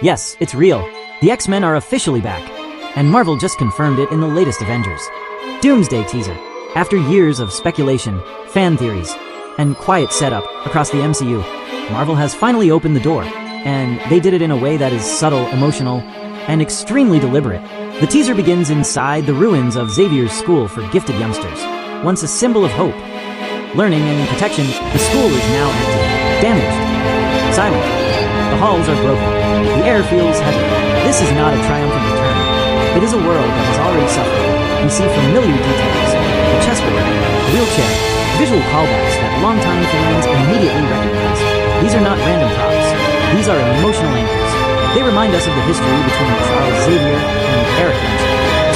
Yes, it's real. The X-Men are officially back. And Marvel just confirmed it in the latest Avengers. Doomsday teaser. After years of speculation, fan theories, and quiet setup across the MCU, Marvel has finally opened the door. And they did it in a way that is subtle, emotional, and extremely deliberate. The teaser begins inside the ruins of Xavier's school for gifted youngsters. Once a symbol of hope, learning, and protection, the school is now empty, damaged, silent. The halls are broken. The air feels heavy. This is not a triumphant return. It is a world that has already suffered. We see familiar details, the chessboard, the wheelchair, visual callbacks that longtime fans immediately recognize. These are not random props. These are emotional anchors. They remind us of the history between Charles Xavier and Eric Lynch,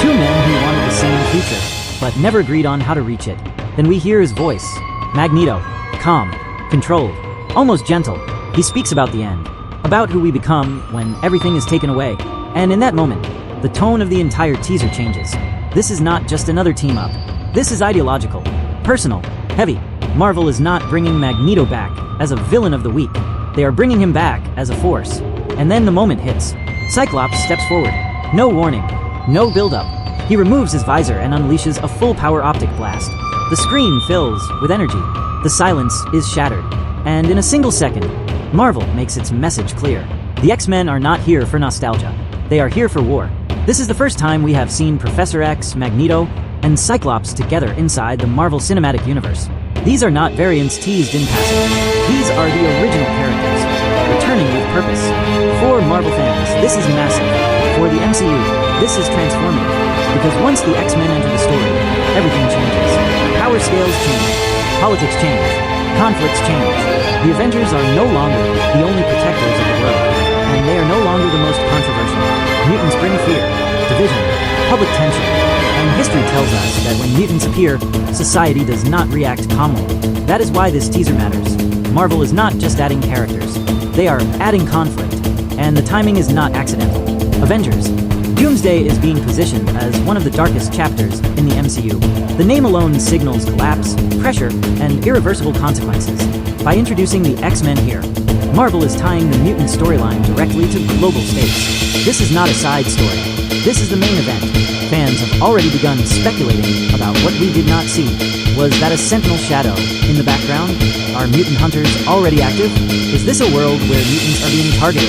two men who wanted the same future, but never agreed on how to reach it. Then we hear his voice, Magneto, calm, controlled, almost gentle. He speaks about the end, about who we become when everything is taken away. And in that moment, the tone of the entire teaser changes. This is not just another team-up. This is ideological, personal, heavy. Marvel is not bringing Magneto back as a villain of the week. They are bringing him back as a force. And then the moment hits. Cyclops steps forward. No warning, no build-up. He removes his visor and unleashes a full-power optic blast. The screen fills with energy. The silence is shattered. And in a single second, Marvel makes its message clear. The X-Men are not here for nostalgia. They are here for war. This is the first time we have seen Professor X, Magneto, and Cyclops together inside the Marvel Cinematic Universe. These are not variants teased in passing. These are the original characters, returning with purpose. For Marvel fans, this is massive. For the MCU, this is transformative. Because once the X-Men enter the story, everything changes. Power scales change. Politics change. Conflicts change. The Avengers are no longer the only protectors of the world. And they are no longer the most controversial. Mutants bring fear, division, public tension. And history tells us that when mutants appear, society does not react calmly. That is why this teaser matters. Marvel is not just adding characters. They are adding conflict. And the timing is not accidental. Avengers. Doomsday is being positioned as one of the darkest chapters in the MCU. The name alone signals collapse, pressure, and irreversible consequences. By introducing the X-Men here, Marvel is tying the mutant storyline directly to global stakes. This is not a side story. This is the main event. Fans have already begun speculating about what we did not see. Was that a sentinel shadow in the background? Are mutant hunters already active? Is this a world where mutants are being targeted?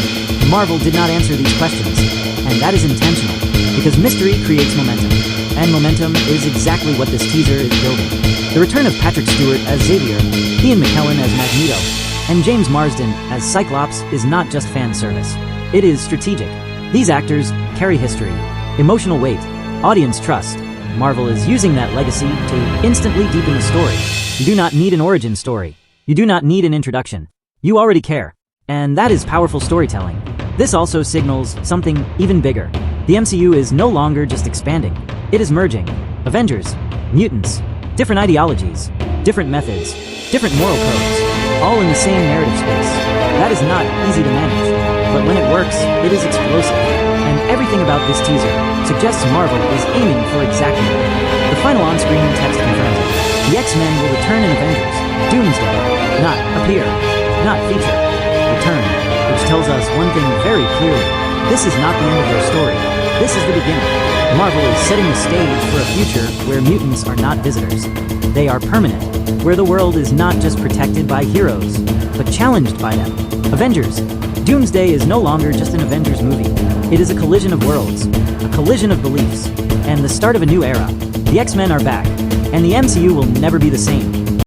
Marvel did not answer these questions, and that is intentional, because mystery creates momentum, and momentum is exactly what this teaser is building. The return of Patrick Stewart as Xavier, Ian McKellen as Magneto, and James Marsden as Cyclops is not just fan service. It is strategic. These actors carry history, emotional weight, audience trust. Marvel is using that legacy to instantly deepen the story. You do not need an origin story. You do not need an introduction. You already care. And that is powerful storytelling. This also signals something even bigger. The MCU is no longer just expanding. It is merging. Avengers, mutants, different ideologies, different methods, different moral codes, all in the same narrative space. That is not easy to manage. But when it works, it is explosive. And everything about this teaser suggests Marvel is aiming for exactly that. The final on-screen text confirms it. The X-Men will return in Avengers. Doomsday. Not appear. Not feature. Return. Which tells us one thing very clearly. This is not the end of their story. This is the beginning. Marvel is setting the stage for a future where mutants are not visitors. They are permanent. Where the world is not just protected by heroes, but challenged by them. Avengers. Doomsday is no longer just an Avengers movie. It is a collision of worlds, a collision of beliefs, and the start of a new era. The X-Men are back, and the MCU will never be the same.